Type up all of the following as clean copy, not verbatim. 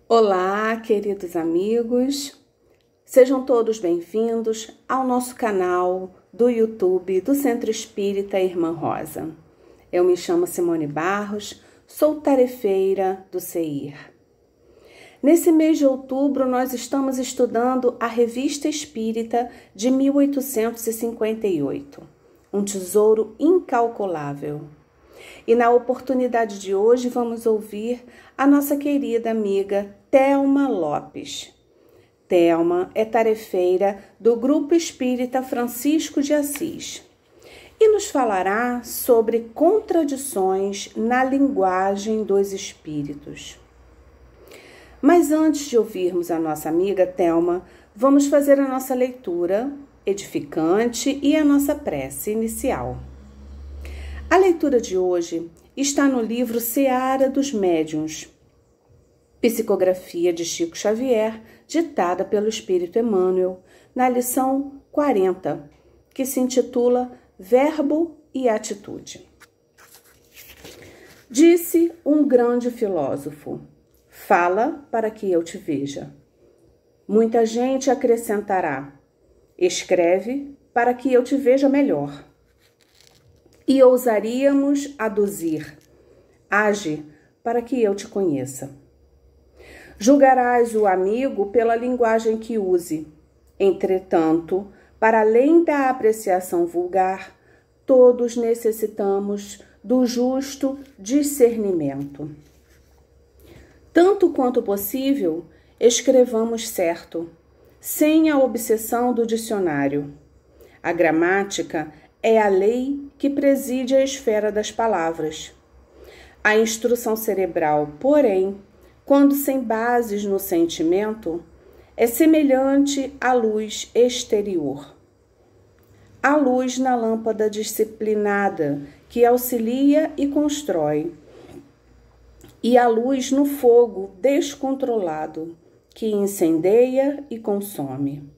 Olá, queridos amigos, sejam todos bem-vindos ao nosso canal do YouTube do Centro Espírita Irmã Rosa. Eu me chamo Simone Barros, sou tarefeira do CEIR. Nesse mês de outubro, nós estamos estudando a Revista Espírita de 1858, um tesouro incalculável. E na oportunidade de hoje vamos ouvir a nossa querida amiga Thelma Lopes. Thelma é tarefeira do Grupo Espírita Francisco de Assis e nos falará sobre contradições na linguagem dos espíritos. Mas antes de ouvirmos a nossa amiga Thelma, vamos fazer a nossa leitura edificante e a nossa prece inicial. A leitura de hoje está no livro Seara dos Médiuns, psicografia de Chico Xavier, ditada pelo Espírito Emmanuel, na lição 40, que se intitula Verbo e Atitude. Disse um grande filósofo: fala para que eu te veja. Muita gente acrescentará: escreve para que eu te veja melhor. E ousaríamos aduzir: age para que eu te conheça. Julgarás o amigo pela linguagem que use. Entretanto, para além da apreciação vulgar, todos necessitamos do justo discernimento. Tanto quanto possível, escrevamos certo, sem a obsessão do dicionário. A gramática é a lei que preside a esfera das palavras. A instrução cerebral, porém, quando sem bases no sentimento, é semelhante à luz exterior. A luz na lâmpada disciplinada, que auxilia e constrói, e a luz no fogo descontrolado, que incendeia e consome.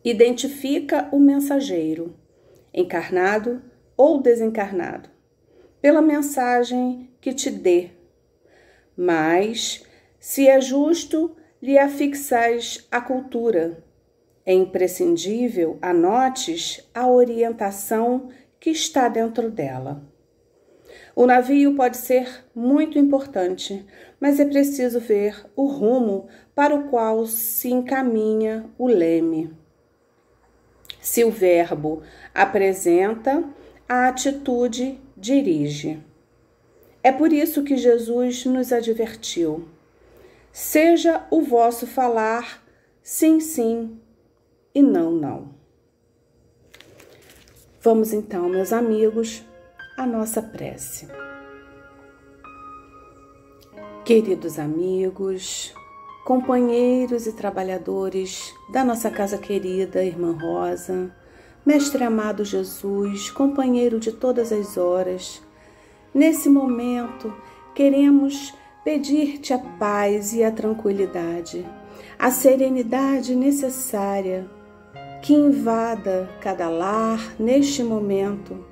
Identifica o mensageiro, encarnado ou desencarnado, pela mensagem que te dê. Mas, se é justo, lhe afixais a cultura. É imprescindível anotes a orientação que está dentro dela. O navio pode ser muito importante, mas é preciso ver o rumo para o qual se encaminha o leme. Se o verbo apresenta, a atitude dirige. É por isso que Jesus nos advertiu: seja o vosso falar sim, sim e não, não. Vamos então, meus amigos, à nossa prece. Queridos amigos, companheiros e trabalhadores da nossa casa querida Irmã Rosa, Mestre amado Jesus, companheiro de todas as horas, nesse momento queremos pedir-te a paz e a tranquilidade, a serenidade necessária que invada cada lar neste momento,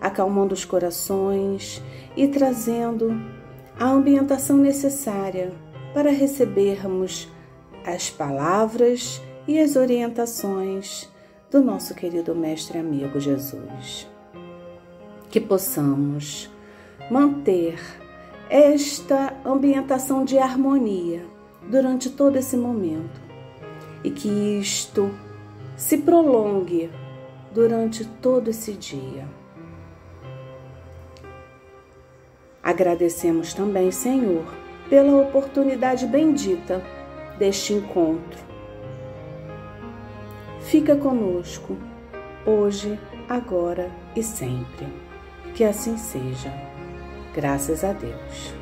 acalmando os corações e trazendo a ambientação necessária para recebermos as palavras e as orientações do nosso querido Mestre amigo Jesus. Que possamos manter esta ambientação de harmonia durante todo esse momento e que isto se prolongue durante todo esse dia. Agradecemos também, Senhor, pela oportunidade bendita deste encontro. Fica conosco, hoje, agora e sempre. Que assim seja. Graças a Deus.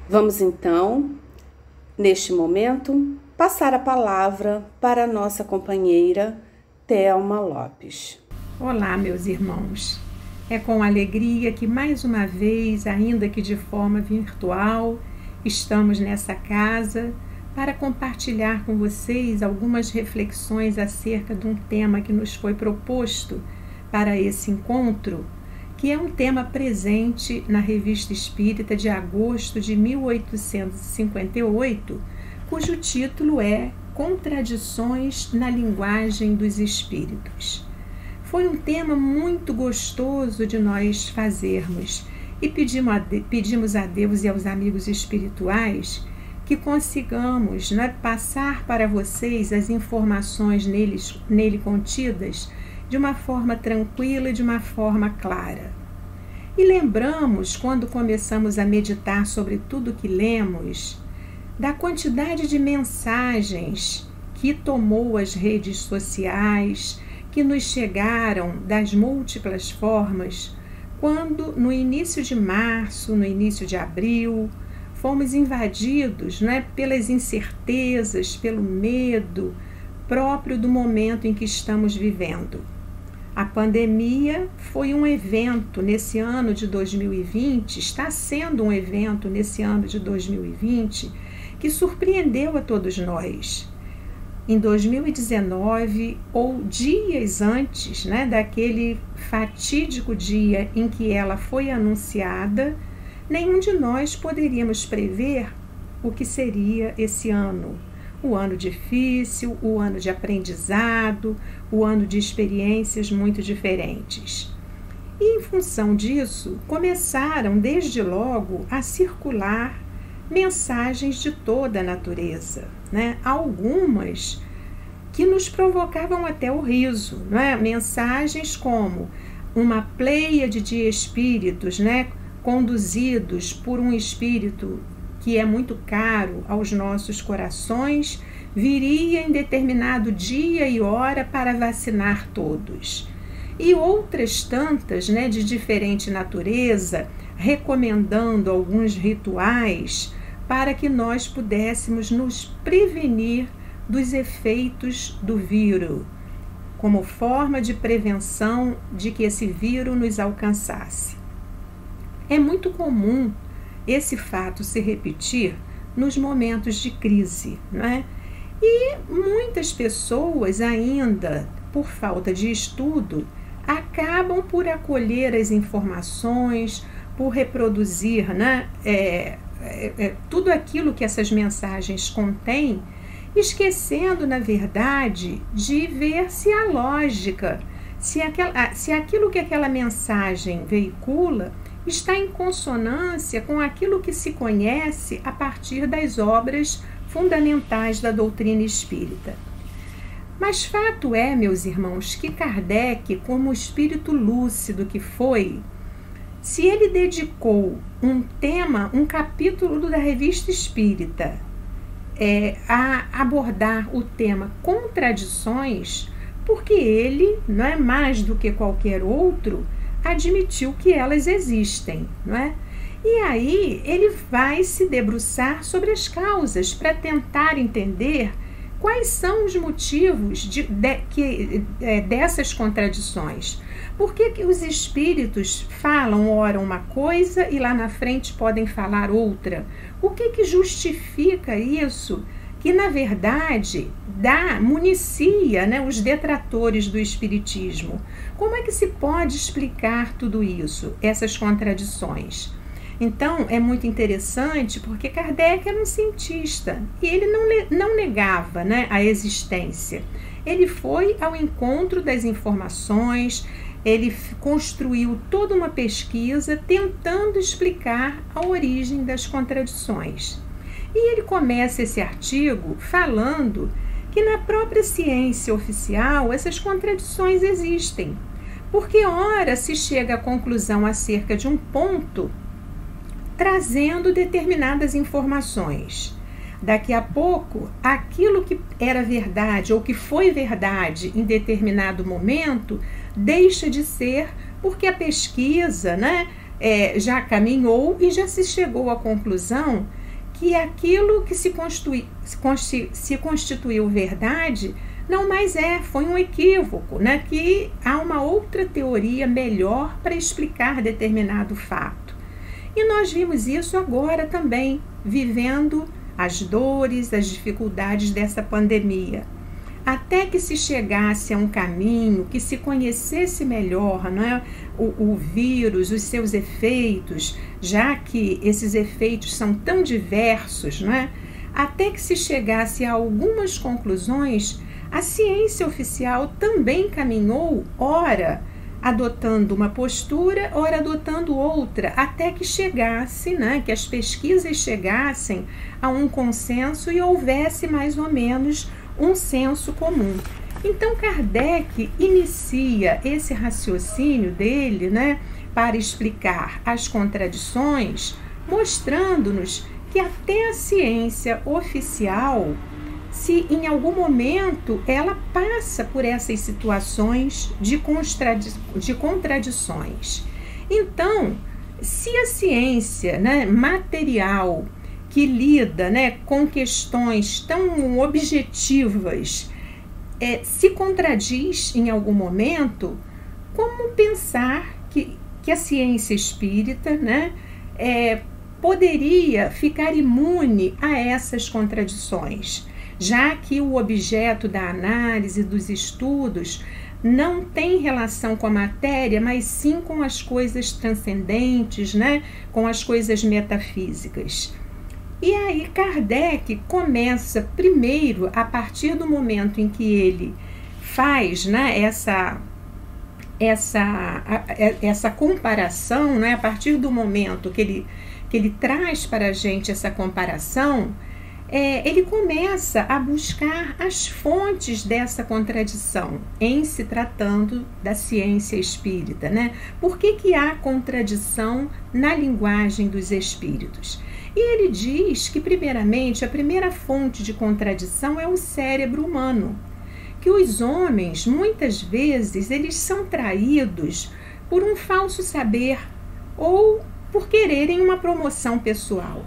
Vamos então, neste momento, passar a palavra para a nossa companheira Thelma Lopes. Olá, meus irmãos. É com alegria que mais uma vez, ainda que de forma virtual, estamos nessa casa para compartilhar com vocês algumas reflexões acerca de um tema que nos foi proposto para esse encontro, que é um tema presente na Revista Espírita de agosto de 1858, cujo título é Contradições na Linguagem dos Espíritos. Foi um tema muito gostoso de nós fazermos e pedimos a Deus e aos amigos espirituais que consigamos, né, passar para vocês as informações nele contidas de uma forma tranquila e de uma forma clara. E lembramos, quando começamos a meditar sobre tudo que lemos, da quantidade de mensagens que tomou as redes sociais, que nos chegaram das múltiplas formas, quando no início de março, no início de abril, fomos invadidos, né, pelas incertezas, pelo medo próprio do momento em que estamos vivendo. A pandemia foi um evento nesse ano de 2020, está sendo um evento nesse ano de 2020, que surpreendeu a todos nós. Em 2019, ou dias antes, né, daquele fatídico dia em que ela foi anunciada, nenhum de nós poderíamos prever o que seria esse ano. O ano difícil, o ano de aprendizado, o ano de experiências muito diferentes. E em função disso, começaram desde logo a circular mensagens de toda a natureza, né? Algumas que nos provocavam até o riso, né? Mensagens como uma pleiade de espíritos, né, conduzidos por um espírito que é muito caro aos nossos corações, viria em determinado dia e hora para vacinar todos. E outras tantas, né, de diferente natureza, recomendando alguns rituais para que nós pudéssemos nos prevenir dos efeitos do vírus, como forma de prevenção de que esse vírus nos alcançasse. É muito comum esse fato se repetir nos momentos de crise, não é? E muitas pessoas ainda, por falta de estudo, acabam por acolher as informações, por reproduzir, né, tudo aquilo que essas mensagens contêm, esquecendo, na verdade, de ver se a lógica, se aquilo que aquela mensagem veicula está em consonância com aquilo que se conhece a partir das obras fundamentais da doutrina espírita. Mas fato é, meus irmãos, que Kardec, como espírito lúcido que foi, se ele dedicou um capítulo da Revista Espírita a abordar o tema contradições, porque ele, não é mais do que qualquer outro, admitiu que elas existem, não é? E aí ele vai se debruçar sobre as causas para tentar entender quais são os motivos dessas contradições. Por que os espíritos falam ora uma coisa e lá na frente podem falar outra? O que justifica isso? Que, na verdade, municia, né, os detratores do espiritismo. Como é que se pode explicar tudo isso, essas contradições? Então, é muito interessante porque Kardec era um cientista e ele não negava, né, a existência. Ele foi ao encontro das informações, ele construiu toda uma pesquisa tentando explicar a origem das contradições. E ele começa esse artigo falando que na própria ciência oficial essas contradições existem, porque ora se chega à conclusão acerca de um ponto trazendo determinadas informações. Daqui a pouco, aquilo que era verdade ou que foi verdade em determinado momento deixa de ser, porque a pesquisa, né, já caminhou e já se chegou à conclusão que aquilo que se constituiu verdade não mais foi um equívoco, né? Que há uma outra teoria melhor para explicar determinado fato. E nós vimos isso agora também, vivendo as dores, as dificuldades dessa pandemia. até que se chegasse a um caminho, que se conhecesse melhor, né, o vírus, os seus efeitos, já que esses efeitos são tão diversos, né, até que se chegasse a algumas conclusões, a ciência oficial também caminhou, ora adotando uma postura, ora adotando outra, até que chegasse, né, que as pesquisas chegassem a um consenso e houvesse mais ou menos um senso comum. Então Kardec inicia esse raciocínio dele, né, para explicar as contradições, mostrando-nos que até a ciência oficial, se em algum momento ela passa por essas situações de contradições. Então, se a ciência, né, material, que lida, né, com questões tão objetivas, se contradiz em algum momento, como pensar que a ciência espírita, né, poderia ficar imune a essas contradições, já que o objeto da análise, dos estudos, não tem relação com a matéria, mas sim com as coisas transcendentes, né? Com as coisas metafísicas. E aí Kardec começa primeiro, a partir do momento em que ele faz, né, essa comparação, né, a partir do momento que ele traz para a gente essa comparação, ele começa a buscar as fontes dessa contradição em se tratando da ciência espírita, né? Por que há contradição na linguagem dos espíritos? E ele diz que, primeiramente, a primeira fonte de contradição é o cérebro humano, que os homens, muitas vezes, eles são traídos por um falso saber ou por quererem uma promoção pessoal.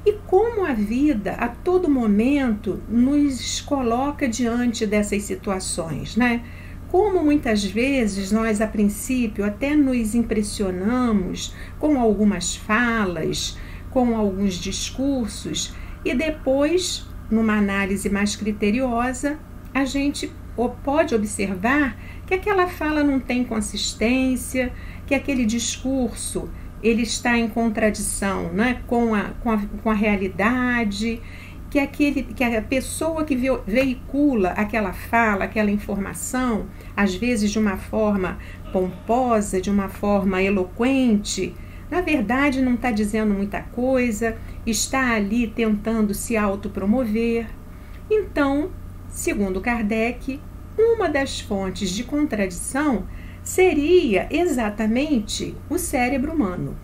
E como a vida, a todo momento, nos coloca diante dessas situações, né? Como muitas vezes nós, a princípio, até nos impressionamos com algumas falas, com alguns discursos, e depois, numa análise mais criteriosa, a gente pode observar que aquela fala não tem consistência, que aquele discurso ele está em contradição, né, com a realidade, que a pessoa que veicula aquela fala, aquela informação, às vezes de uma forma pomposa, de uma forma eloquente, na verdade não está dizendo muita coisa, está ali tentando se autopromover. Então, segundo Kardec, uma das fontes de contradição seria exatamente o cérebro humano.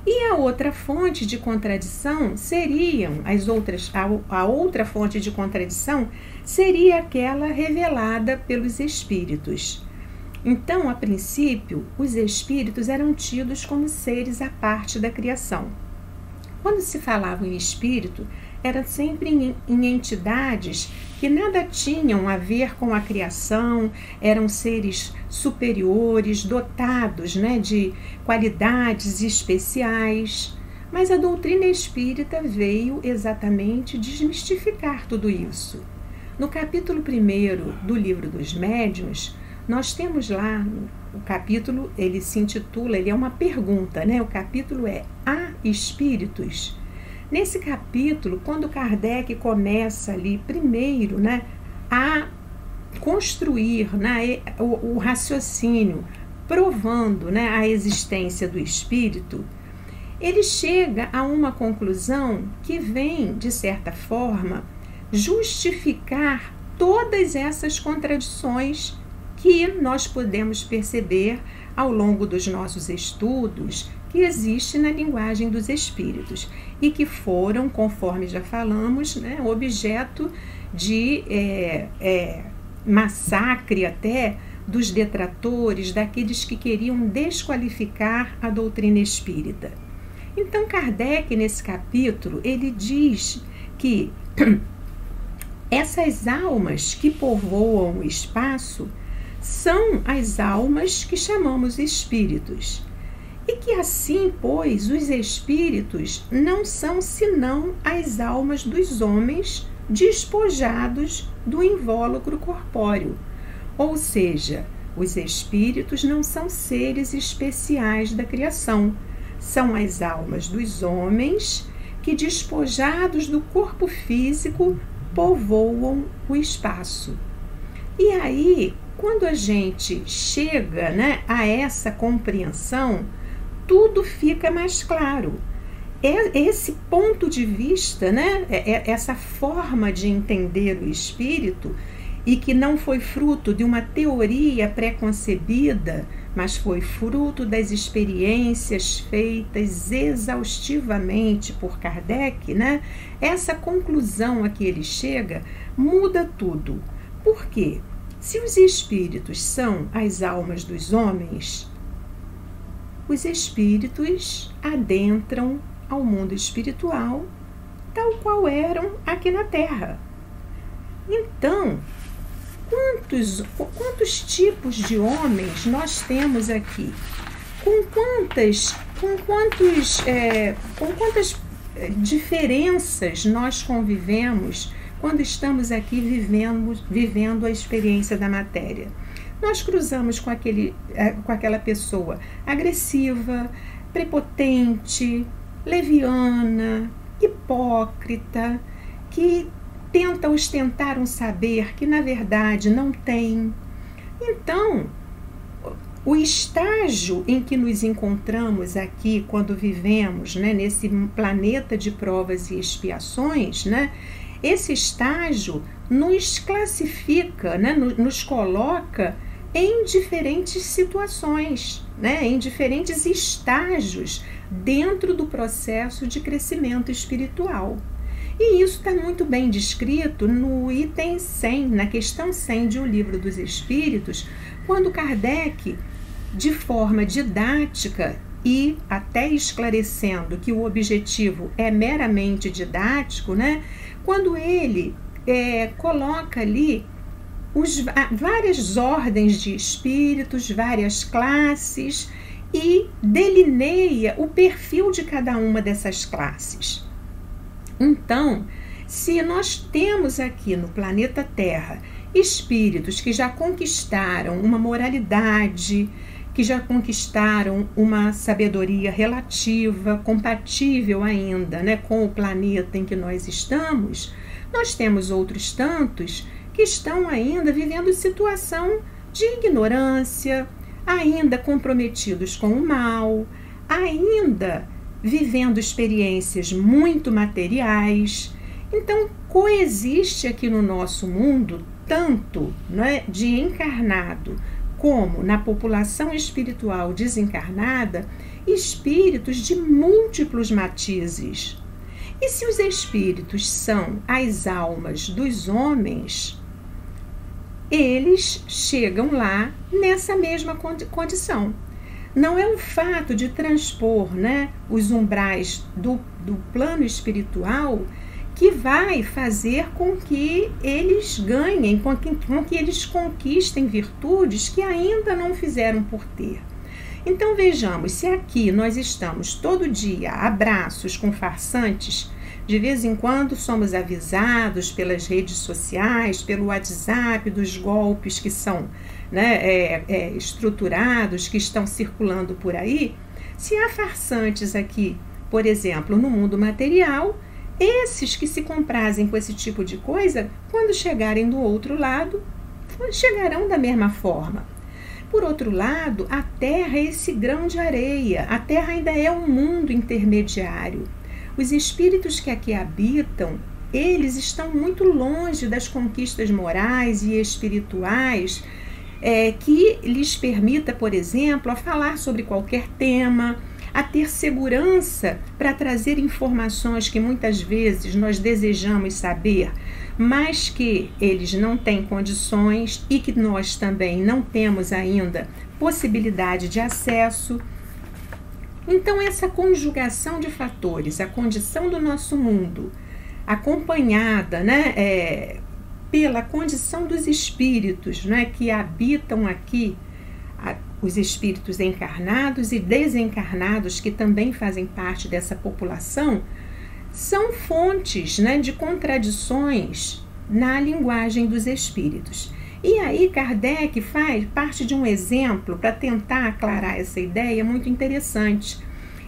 E a outra fonte de contradição seriam a outra fonte de contradição seria aquela revelada pelos espíritos. Então, a princípio, os espíritos eram tidos como seres à parte da criação. Quando se falava em espírito, era sempre em entidades que nada tinham a ver com a criação, eram seres superiores, dotados, né, de qualidades especiais. Mas a doutrina espírita veio exatamente desmistificar tudo isso. No capítulo 1 do Livro dos Médiuns, nós temos lá, o capítulo, ele se intitula, ele é uma pergunta, né? O capítulo é Há Espíritos? Nesse capítulo, quando Kardec começa ali primeiro, né, a construir, né, o raciocínio, provando, né, a existência do espírito, ele chega a uma conclusão que vem, de certa forma, justificar todas essas contradições que nós podemos perceber ao longo dos nossos estudos que existe na linguagem dos espíritos e que foram, conforme já falamos, né, objeto de massacre até dos detratores, daqueles que queriam desqualificar a doutrina espírita. Então Kardec, nesse capítulo, ele diz que essas almas que povoam o espaço são as almas que chamamos espíritos. E que assim, pois, os espíritos não são senão as almas dos homens despojados do invólucro corpóreo. Ou seja, os espíritos não são seres especiais da criação, são as almas dos homens que, despojados do corpo físico, povoam o espaço. E aí, quando a gente chega, né, a essa compreensão, tudo fica mais claro. Esse ponto de vista, né, essa forma de entender o espírito, e que não foi fruto de uma teoria pré-concebida, mas foi fruto das experiências feitas exaustivamente por Kardec, né? Essa conclusão a que ele chega muda tudo. Por quê? Se os espíritos são as almas dos homens, os espíritos adentram ao mundo espiritual tal qual eram aqui na Terra. Então, quantos tipos de homens nós temos aqui? Com quantas diferenças nós convivemos quando estamos aqui vivendo a experiência da matéria? Nós cruzamos com aquela pessoa agressiva, prepotente, leviana, hipócrita, que tenta ostentar um saber que na verdade não tem. Então, o estágio em que nos encontramos aqui quando vivemos, né, nesse planeta de provas e expiações, né, esse estágio nos classifica, né, nos coloca em diferentes situações, né, em diferentes estágios dentro do processo de crescimento espiritual. E isso está muito bem descrito no item 100, na questão 100 de O Livro dos Espíritos, quando Kardec, de forma didática e até esclarecendo que o objetivo é meramente didático, né? Quando ele coloca ali várias ordens de espíritos, várias classes, e delineia o perfil de cada uma dessas classes. Então, se nós temos aqui no planeta Terra espíritos que já conquistaram uma moralidade, que já conquistaram uma sabedoria relativa, compatível ainda, né, com o planeta em que nós estamos, nós temos outros tantos que estão ainda vivendo situação de ignorância, ainda comprometidos com o mal, ainda vivendo experiências muito materiais. Então, coexiste aqui no nosso mundo, tanto, né, de encarnado como na população espiritual desencarnada, espíritos de múltiplos matizes. E se os espíritos são as almas dos homens, eles chegam lá nessa mesma condição. Não é o fato de transpor, né, os umbrais do plano espiritual que vai fazer com que eles ganhem, com que eles conquistem virtudes que ainda não fizeram por ter. Então vejamos, se aqui nós estamos todo dia a braços com farsantes, de vez em quando somos avisados pelas redes sociais, pelo WhatsApp, dos golpes que são, né, estruturados, que estão circulando por aí. Se há farsantes aqui, por exemplo, no mundo material, esses que se comprazem com esse tipo de coisa, quando chegarem do outro lado, chegarão da mesma forma. Por outro lado, a Terra é esse grão de areia, a Terra ainda é um mundo intermediário. Os espíritos que aqui habitam, eles estão muito longe das conquistas morais e espirituais que lhes permita, por exemplo, a falar sobre qualquer tema, a ter segurança para trazer informações que muitas vezes nós desejamos saber, mas que eles não têm condições e que nós também não temos ainda possibilidade de acesso. Então, essa conjugação de fatores, a condição do nosso mundo, acompanhada, né, pela condição dos espíritos, né, que habitam aqui, os espíritos encarnados e desencarnados, que também fazem parte dessa população, são fontes, né, de contradições na linguagem dos espíritos. E aí Kardec faz parte de um exemplo para tentar aclarar essa ideia muito interessante.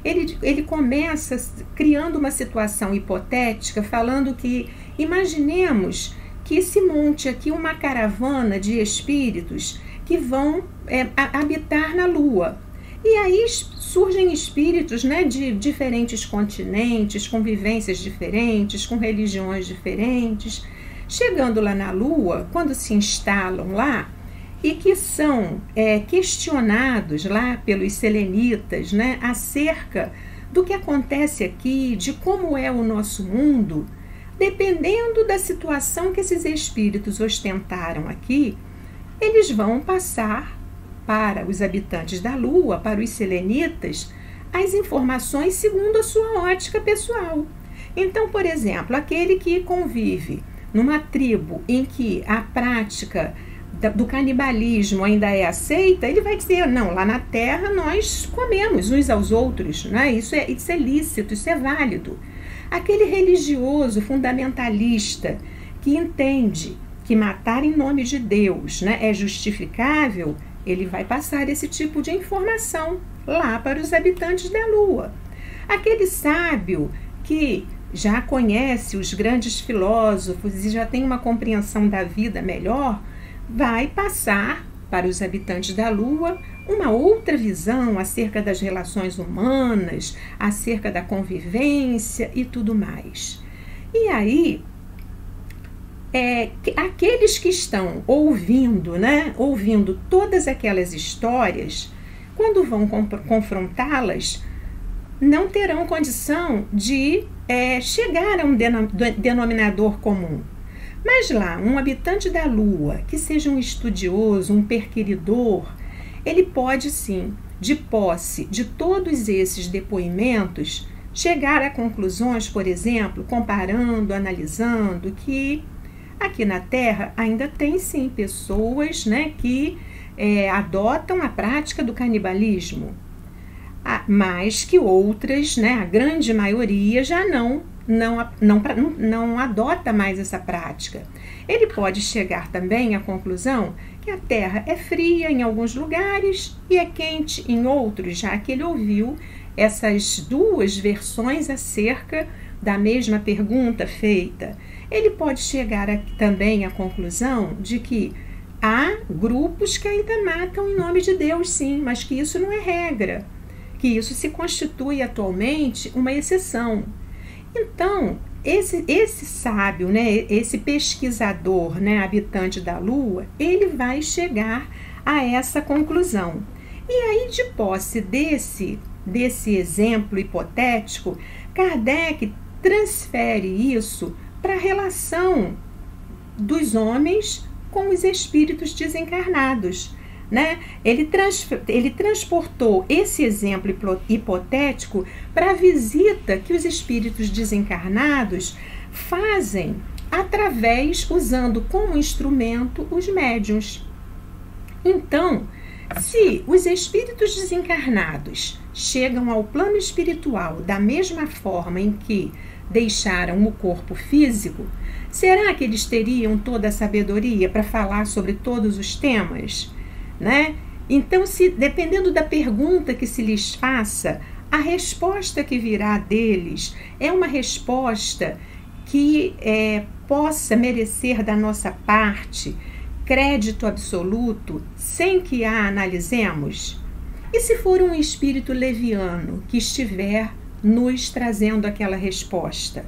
Ele começa criando uma situação hipotética, falando que imaginemos que se monte aqui uma caravana de espíritos que vão habitar na Lua. E aí surgem espíritos, né, de diferentes continentes, com vivências diferentes, com religiões diferentes. Chegando lá na Lua, quando se instalam lá, e que são questionados lá pelos selenitas, né, acerca do que acontece aqui, de como é o nosso mundo, dependendo da situação que esses espíritos ostentaram aqui, eles vão passar para os habitantes da Lua, para os selenitas, as informações segundo a sua ótica pessoal. Então, por exemplo, aquele que convive numa tribo em que a prática do canibalismo ainda é aceita, ele vai dizer, não, lá na Terra nós comemos uns aos outros, né? Isso é lícito, isso é válido. Aquele religioso fundamentalista que entende que matar em nome de Deus, né, é justificável, ele vai passar esse tipo de informação lá para os habitantes da Lua. Aquele sábio que já conhece os grandes filósofos e já tem uma compreensão da vida melhor, vai passar para os habitantes da Lua uma outra visão acerca das relações humanas, acerca da convivência e tudo mais. E aí, aqueles que estão ouvindo, né, ouvindo todas aquelas histórias, quando vão confrontá-las, não terão condição de chegar a um denominador comum. Mas lá, um habitante da Lua, que seja um estudioso, um perquiridor, ele pode sim, de posse de todos esses depoimentos, chegar a conclusões, por exemplo, comparando, analisando, que aqui na Terra ainda tem sim pessoas, né, que adotam a prática do canibalismo, mas que outras, né, a grande maioria já não adota mais essa prática. Ele pode chegar também à conclusão que a Terra é fria em alguns lugares e é quente em outros, já que ele ouviu essas duas versões acerca da mesma pergunta feita. Ele pode chegar também à conclusão de que há grupos que ainda matam em nome de Deus, sim, mas que isso não é regra, que isso se constitui atualmente uma exceção. Então, esse sábio, né, esse pesquisador, né, habitante da Lua, ele vai chegar a essa conclusão. E aí, de posse desse exemplo hipotético, Kardec transfere isso para a relação dos homens com os espíritos desencarnados, né? Ele transportou esse exemplo hipotético para a visita que os espíritos desencarnados fazem usando como instrumento os médiuns. Então, se os espíritos desencarnados chegam ao plano espiritual da mesma forma em que deixaram o corpo físico, será que eles teriam toda a sabedoria para falar sobre todos os temas? Né? Então, dependendo da pergunta que se lhes faça, a resposta que virá deles é uma resposta que possa merecer da nossa parte crédito absoluto sem que a analisemos? E se for um espírito leviano que estiver nos trazendo aquela resposta?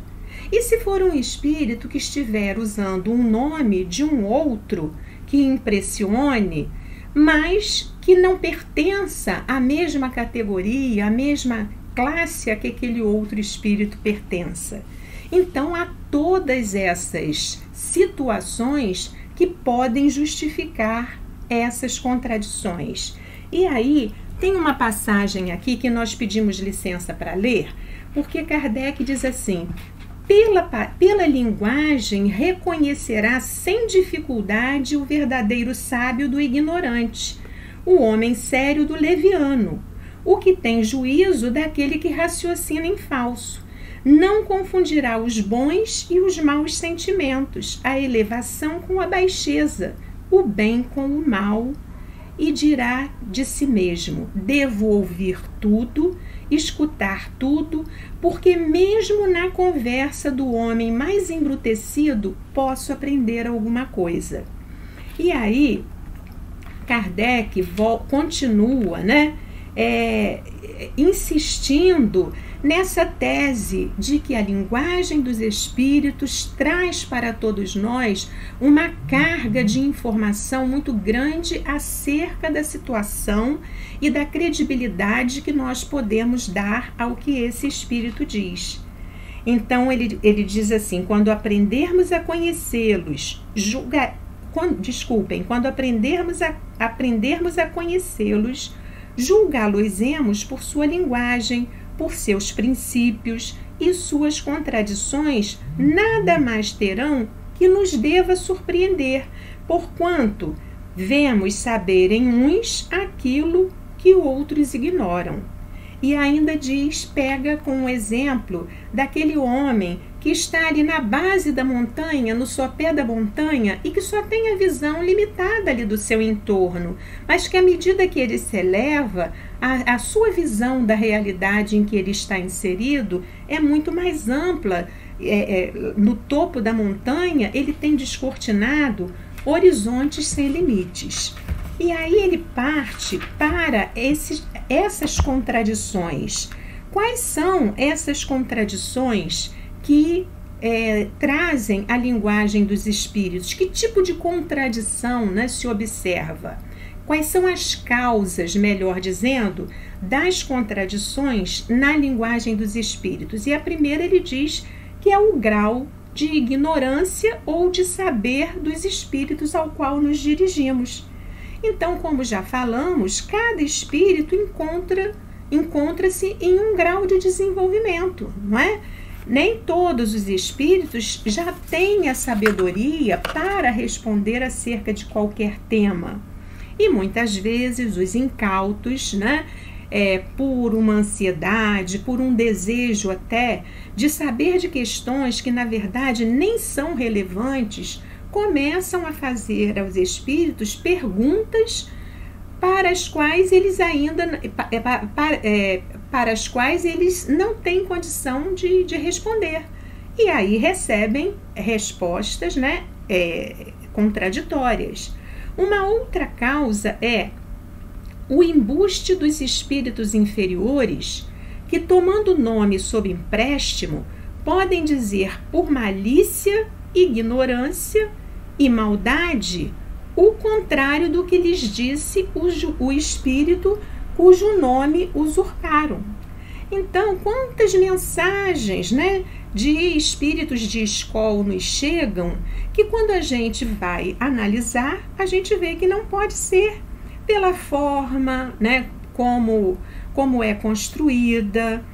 E se for um espírito que estiver usando um nome de um outro que impressione, mas que não pertença à mesma categoria, à mesma classe a que aquele outro espírito pertença? Então, há todas essas situações que podem justificar essas contradições. E aí, tem uma passagem aqui que nós pedimos licença para ler, porque Kardec diz assim: pela linguagem reconhecerá sem dificuldade o verdadeiro sábio do ignorante, o homem sério do leviano, o que tem juízo daquele que raciocina em falso. não confundirá os bons e os maus sentimentos, a elevação com a baixeza, o bem com o mal, e dirá de si mesmo: devo ouvir tudo, escutar tudo, porque mesmo na conversa do homem mais embrutecido posso aprender alguma coisa. E aí Kardec continua, insistindo nessa tese de que a linguagem dos espíritos traz para todos nós uma carga de informação muito grande acerca da situação e da credibilidade que nós podemos dar ao que esse espírito diz. Então ele diz assim: quando aprendermos a conhecê-los, quando aprendermos a conhecê-los, julgá-los-emos por sua linguagem, por seus princípios, e suas contradições nada mais terão que nos deva surpreender, porquanto vemos saber em uns aquilo que outros ignoram. E ainda diz, pega com o exemplo daquele homem que está ali na base da montanha, no sopé da montanha, e que só tem a visão limitada ali do seu entorno, mas que à medida que ele se eleva, a sua visão da realidade em que ele está inserido é muito mais ampla. No topo da montanha, ele tem descortinado horizontes sem limites. E aí ele parte para essas contradições. Quais são essas contradições que trazem a linguagem dos espíritos? Que tipo de contradição, se observa? Quais são as causas, melhor dizendo, das contradições na linguagem dos espíritos? E a primeira ele diz que é o grau de ignorância ou de saber dos espíritos ao qual nos dirigimos. Então, como já falamos, cada espírito encontra-se em um grau de desenvolvimento, não é? Nem todos os espíritos já têm a sabedoria para responder acerca de qualquer tema. E muitas vezes os incautos, por uma ansiedade, por um desejo até de saber de questões que na verdade nem são relevantes, começam a fazer aos espíritos perguntas para as quais eles não têm condição de responder. E aí recebem respostas contraditórias. Uma outra causa é o embuste dos espíritos inferiores, que, tomando nome sob empréstimo, podem dizer por malícia, ignorância e maldade o contrário do que lhes disse o espírito cujo nome usurparam. Então, quantas mensagens de espíritos de escola nos chegam que, quando a gente vai analisar, a gente vê que não pode ser pela forma, como é construída,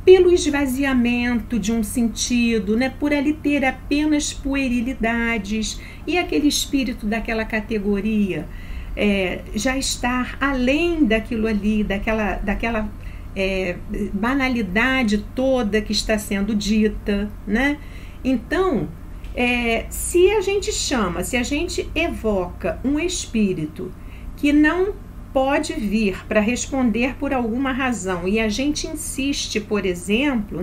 pelo esvaziamento de um sentido, por ali ter apenas puerilidades, e aquele espírito daquela categoria já estar além daquilo ali, daquela banalidade toda que está sendo dita, Então, se a gente evoca um espírito que não pode vir para responder por alguma razão, e a gente insiste, por exemplo,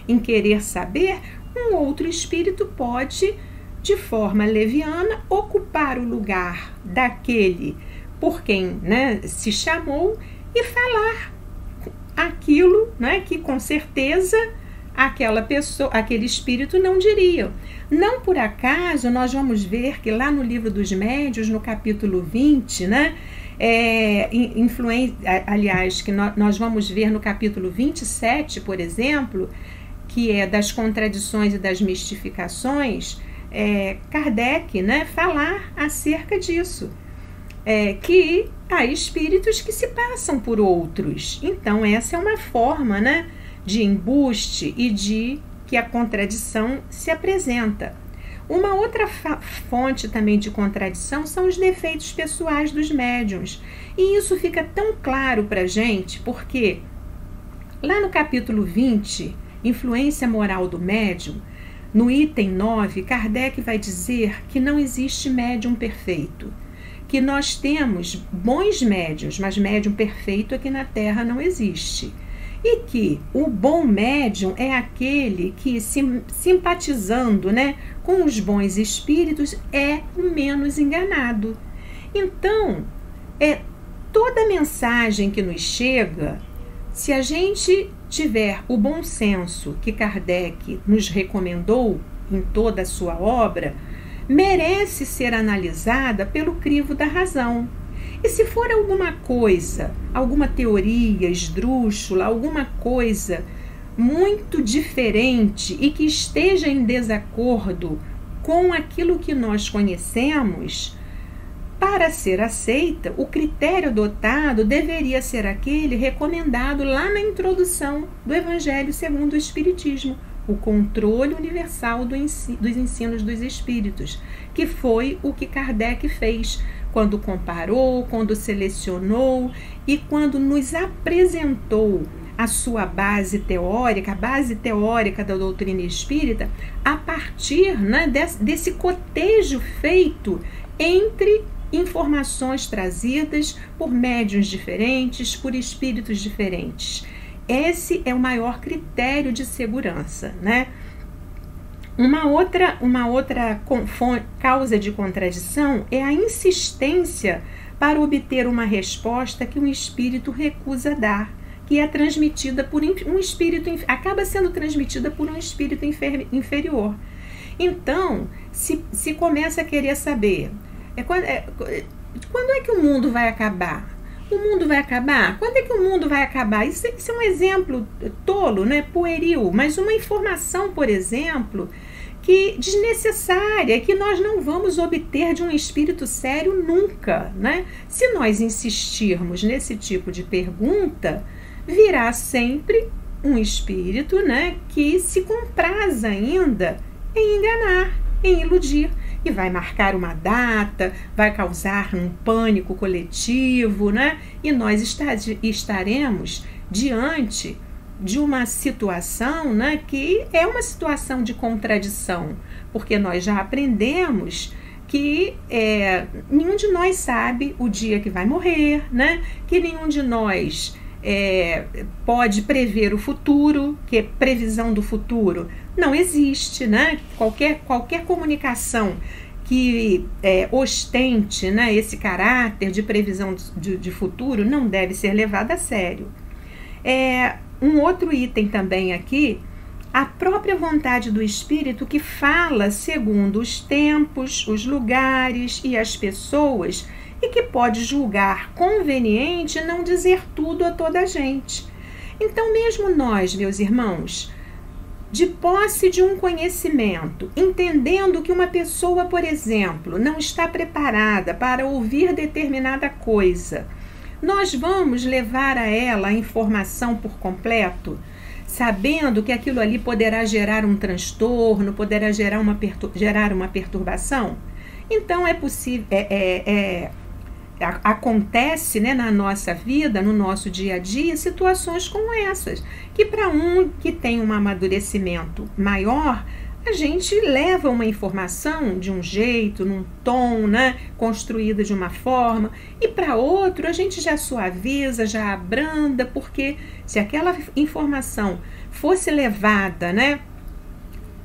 em querer saber, um outro espírito pode, de forma leviana, ocupar o lugar daquele por quem se chamou e falar aquilo que com certeza aquela pessoa, aquele espírito não diria. Não por acaso nós vamos ver que lá no Livro dos Médiuns, no capítulo 20, que nós vamos ver no capítulo 27, por exemplo, que é das contradições e das mistificações, Kardec falar acerca disso, que há espíritos que se passam por outros. Então essa é uma forma de embuste e de que a contradição se apresenta. Uma outra fonte também de contradição são os defeitos pessoais dos médiuns. E isso fica tão claro para a gente, porque lá no capítulo 20, Influência moral do médium, no item 9, Kardec vai dizer que não existe médium perfeito, que nós temos bons médiuns, mas médium perfeito aqui na Terra não existe. E que o bom médium é aquele que, simpatizando, né, com os bons espíritos, é o menos enganado. Então, toda mensagem que nos chega, se a gente tiver o bom senso que Kardec nos recomendou em toda a sua obra, merece ser analisada pelo crivo da razão. E se for alguma coisa, alguma teoria esdrúxula, alguma coisa muito diferente e que esteja em desacordo com aquilo que nós conhecemos, para ser aceita, o critério adotado deveria ser aquele recomendado lá na introdução do Evangelho segundo o Espiritismo, o controle universal dos ensinos dos Espíritos, que foi o que Kardec fez quando comparou, quando selecionou e quando nos apresentou a sua base teórica, a base teórica da doutrina espírita, a partir, né, desse cotejo feito entre informações trazidas por médiuns diferentes, por espíritos diferentes. Esse é o maior critério de segurança, né? Uma outra causa de contradição é a insistência para obter uma resposta que um espírito recusa dar, que é transmitida por um espírito, acaba sendo transmitida por um espírito inferior. Então, se começa a querer saber, quando é que o mundo vai acabar? O mundo vai acabar? Quando é que o mundo vai acabar? Isso é um exemplo tolo, né? Pueril, mas uma informação, por exemplo, que desnecessária, que nós não vamos obter de um espírito sério nunca, né? Se nós insistirmos nesse tipo de pergunta, virá sempre um espírito, né, que se compraz ainda em enganar, em iludir, e vai marcar uma data, vai causar um pânico coletivo, né? E nós estaremos diante de uma situação, né, que é uma situação de contradição, porque nós já aprendemos que nenhum de nós sabe o dia que vai morrer, né? Que nenhum de nós pode prever o futuro, que previsão do futuro não existe, né? Qualquer comunicação que ostente, né, esse caráter de previsão de futuro não deve ser levada a sério. Um outro item também aqui, a própria vontade do espírito que fala segundo os tempos, os lugares e as pessoas, e que pode julgar conveniente não dizer tudo a toda a gente. Então, mesmo nós, meus irmãos, de posse de um conhecimento, entendendo que uma pessoa, por exemplo, não está preparada para ouvir determinada coisa, nós vamos levar a ela a informação por completo, sabendo que aquilo ali poderá gerar um transtorno, poderá gerar uma perturbação? Então, é possível... acontece, né, na nossa vida, no nosso dia a dia, situações como essas, que para um que tem um amadurecimento maior, a gente leva uma informação de um jeito, num tom, né, construída de uma forma, e para outro a gente já suaviza, já abranda, porque se aquela informação fosse levada, né,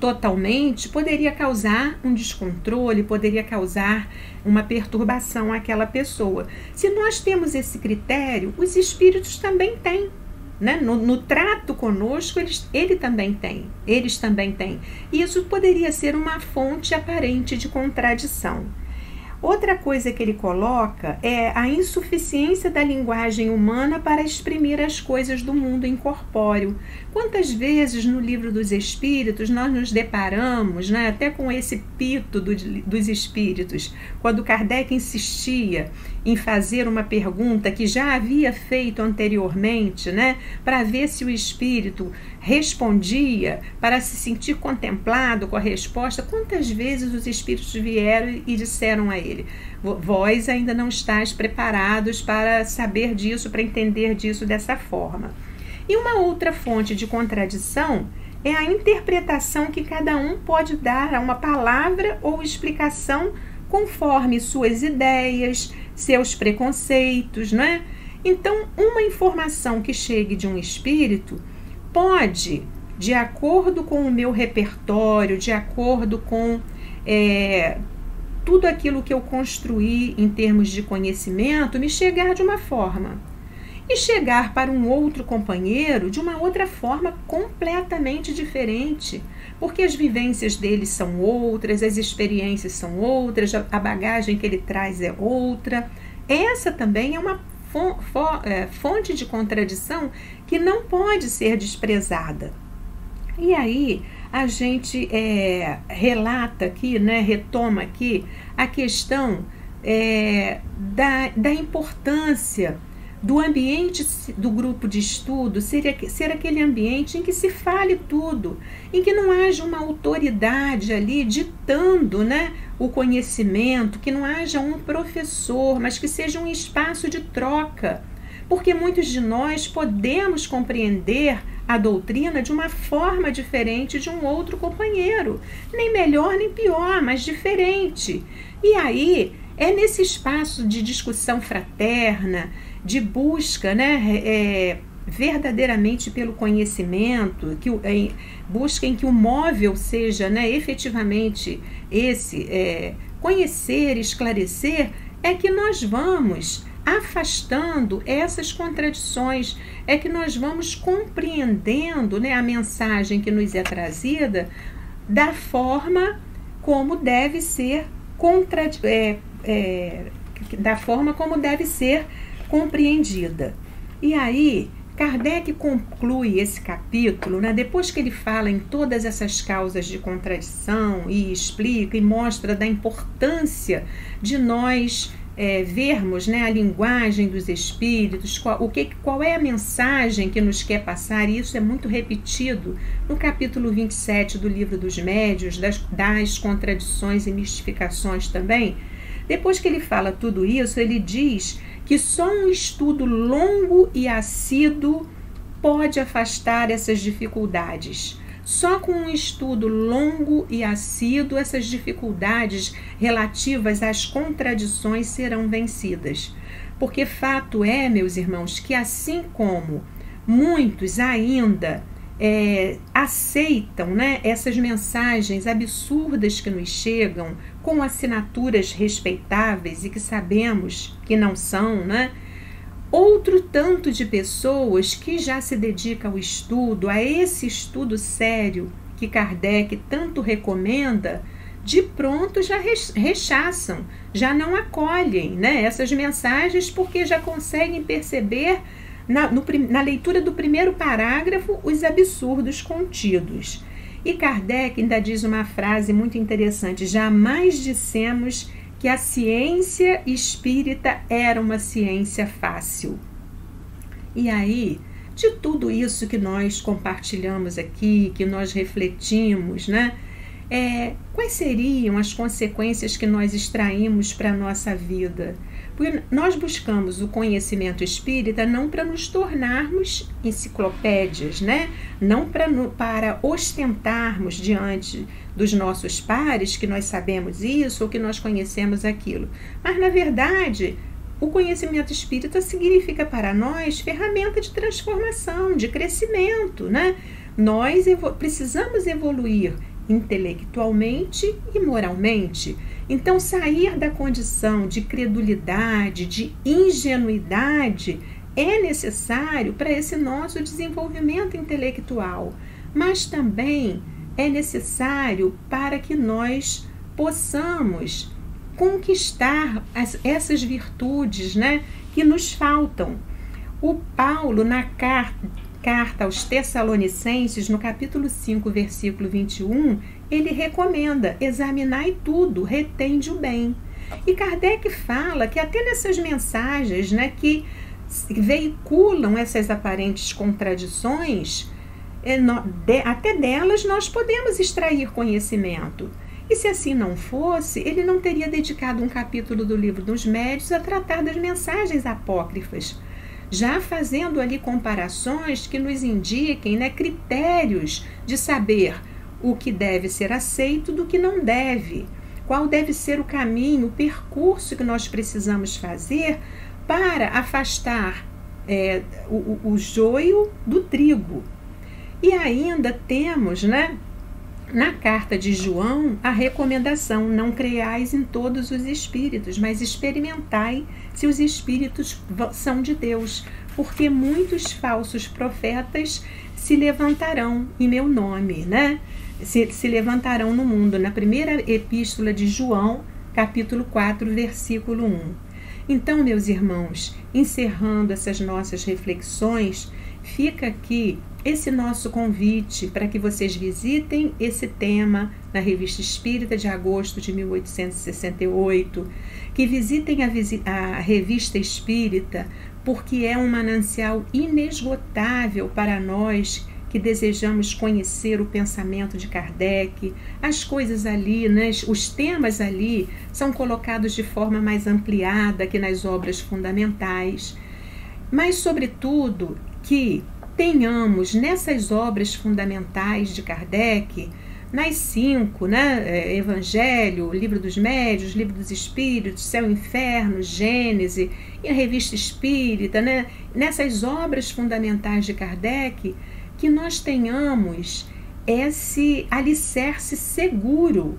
totalmente, poderia causar um descontrole, poderia causar uma perturbação àquela pessoa. Se nós temos esse critério, os espíritos também têm, né? No trato conosco, eles também têm. E isso poderia ser uma fonte aparente de contradição. Outra coisa que ele coloca é a insuficiência da linguagem humana para exprimir as coisas do mundo incorpóreo. Quantas vezes no Livro dos Espíritos nós nos deparamos, né, até com esse pito dos espíritos, quando Kardec insistia em fazer uma pergunta que já havia feito anteriormente, né, para ver se o espírito respondia, para se sentir contemplado com a resposta. Quantas vezes os espíritos vieram e disseram a ele: vós ainda não estáis preparados para saber disso, para entender disso dessa forma. E uma outra fonte de contradição é a interpretação que cada um pode dar a uma palavra ou explicação conforme suas ideias, seus preconceitos, não é? Então, uma informação que chegue de um espírito pode, de acordo com o meu repertório, de acordo com tudo aquilo que eu construí em termos de conhecimento, me chegar de uma forma e chegar para um outro companheiro de uma outra forma completamente diferente, porque as vivências deles são outras, as experiências são outras, a bagagem que ele traz é outra. Essa também é uma fonte de contradição que não pode ser desprezada. E aí a gente relata aqui, né, retoma aqui a questão da importância do ambiente do grupo de estudo ser aquele ambiente em que se fale tudo, em que não haja uma autoridade ali ditando, né, o conhecimento, que não haja um professor, mas que seja um espaço de troca, porque muitos de nós podemos compreender a doutrina de uma forma diferente de um outro companheiro, nem melhor nem pior, mas diferente. E aí é nesse espaço de discussão fraterna, de busca, né, verdadeiramente pelo conhecimento, busca em que o móvel seja, né, efetivamente esse conhecer, esclarecer, é que nós vamos afastando essas contradições, é que nós vamos compreendendo, né, a mensagem que nos é trazida da forma como deve ser compreendida. E aí, Kardec conclui esse capítulo, né, depois que ele fala em todas essas causas de contradição e explica e mostra da importância de nós vermos, né, a linguagem dos espíritos, qual é a mensagem que nos quer passar, e isso é muito repetido no capítulo 27 do Livro dos Médiuns, das contradições e mistificações também. Depois que ele fala tudo isso, ele diz que só um estudo longo e assíduo pode afastar essas dificuldades. Só com um estudo longo e assíduo, essas dificuldades relativas às contradições serão vencidas. Porque fato é, meus irmãos, que assim como muitos ainda aceitam, né, essas mensagens absurdas que nos chegam com assinaturas respeitáveis e que sabemos que não são, né? Outro tanto de pessoas que já se dedica ao estudo, a esse estudo sério que Kardec tanto recomenda, de pronto já rechaçam, já não acolhem, né, essas mensagens, porque já conseguem perceber na leitura do primeiro parágrafo os absurdos contidos. E Kardec ainda diz uma frase muito interessante: jamais dissemos que a ciência espírita era uma ciência fácil. E aí, de tudo isso que nós compartilhamos aqui, que nós refletimos, né? Quais seriam as consequências que nós extraímos para a nossa vida? Porque nós buscamos o conhecimento espírita não para nos tornarmos enciclopédias, né? Não para ostentarmos diante dos nossos pares que nós sabemos isso ou que nós conhecemos aquilo. Mas, na verdade, o conhecimento espírita significa para nós ferramenta de transformação, de crescimento, né? Nós precisamos evoluir intelectualmente e moralmente. Então, sair da condição de credulidade, de ingenuidade, é necessário para esse nosso desenvolvimento intelectual, mas também é necessário para que nós possamos conquistar essas virtudes, né, que nos faltam. O Paulo, na carta aos Tessalonicenses, no capítulo 5, versículo 21, ele recomenda: examinai tudo, retende o bem. E Kardec fala que até nessas mensagens, né, que veiculam essas aparentes contradições, até delas nós podemos extrair conhecimento. E se assim não fosse, ele não teria dedicado um capítulo do Livro dos Médiuns a tratar das mensagens apócrifas. já fazendo ali comparações que nos indiquem, né, critérios de saber o que deve ser aceito do que não deve, qual deve ser o caminho, o percurso que nós precisamos fazer para afastar o joio do trigo. E ainda temos, né, na carta de João, a recomendação: não creiais em todos os espíritos, mas experimentai se os espíritos são de Deus, porque muitos falsos profetas se levantarão em meu nome, né? Se levantarão no mundo, na primeira epístola de João, capítulo 4, versículo 1. Então, meus irmãos, encerrando essas nossas reflexões, fica aqui esse nosso convite para que vocês visitem esse tema na Revista Espírita de agosto de 1868, que visitem a Revista Espírita, porque é um manancial inesgotável para nós que desejamos conhecer o pensamento de Kardec. As coisas ali, né, os temas ali são colocados de forma mais ampliada que nas obras fundamentais, mas sobretudo que tenhamos nessas obras fundamentais de Kardec, nas 5, né, Evangelho, Livro dos Médiuns, Livro dos Espíritos, Céu e Inferno, Gênese e a Revista Espírita, né, nessas obras fundamentais de Kardec, que nós tenhamos esse alicerce seguro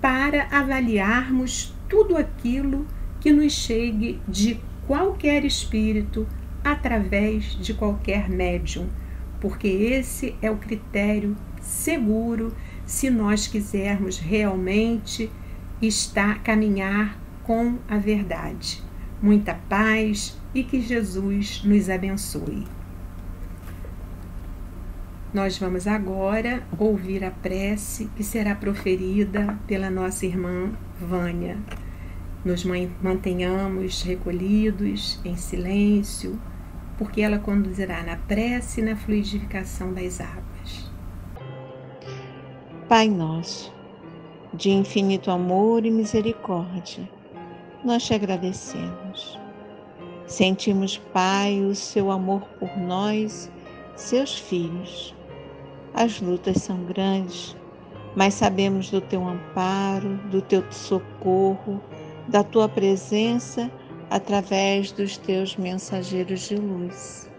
para avaliarmos tudo aquilo que nos chegue de qualquer espírito através de qualquer médium, porque esse é o critério seguro se nós quisermos realmente caminhar com a verdade. Muita paz e que Jesus nos abençoe. Nós vamos agora ouvir a prece que será proferida pela nossa irmã Vânia. Nos mantenhamos recolhidos, em silêncio, porque ela conduzirá na prece e na fluidificação das águas. Pai nosso, de infinito amor e misericórdia, nós te agradecemos. Sentimos, Pai, o seu amor por nós, seus filhos. As lutas são grandes, mas sabemos do teu amparo, do teu socorro, da tua presença através dos teus mensageiros de luz.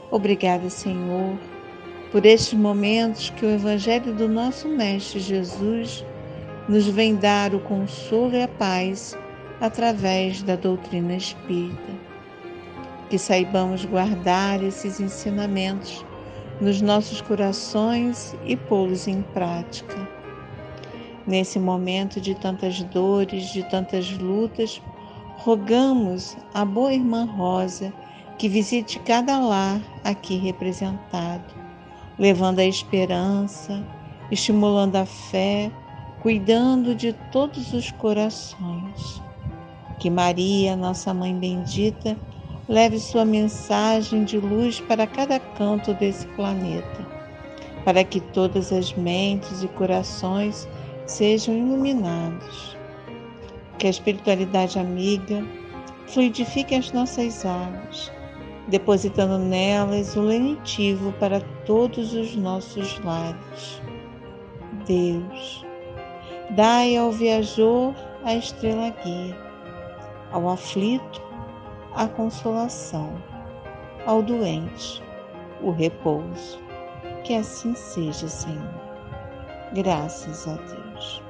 Obrigada, Senhor, por estes momentos que o Evangelho do nosso Mestre Jesus nos vem dar o consolo e a paz através da doutrina espírita. Que saibamos guardar esses ensinamentos nos nossos corações e pô-los em prática. Nesse momento de tantas dores, de tantas lutas, rogamos à boa irmã Rosa que visite cada lar aqui representado, levando a esperança, estimulando a fé, cuidando de todos os corações. Que Maria, nossa Mãe bendita, leve sua mensagem de luz para cada canto desse planeta, para que todas as mentes e corações sejam iluminados. Que a espiritualidade amiga fluidifique as nossas águas, depositando nelas o lenitivo para todos os nossos lares. Deus, dai ao viajor a estrela guia, ao aflito a consolação, ao doente o repouso. Que assim seja, Senhor. Graças a Deus.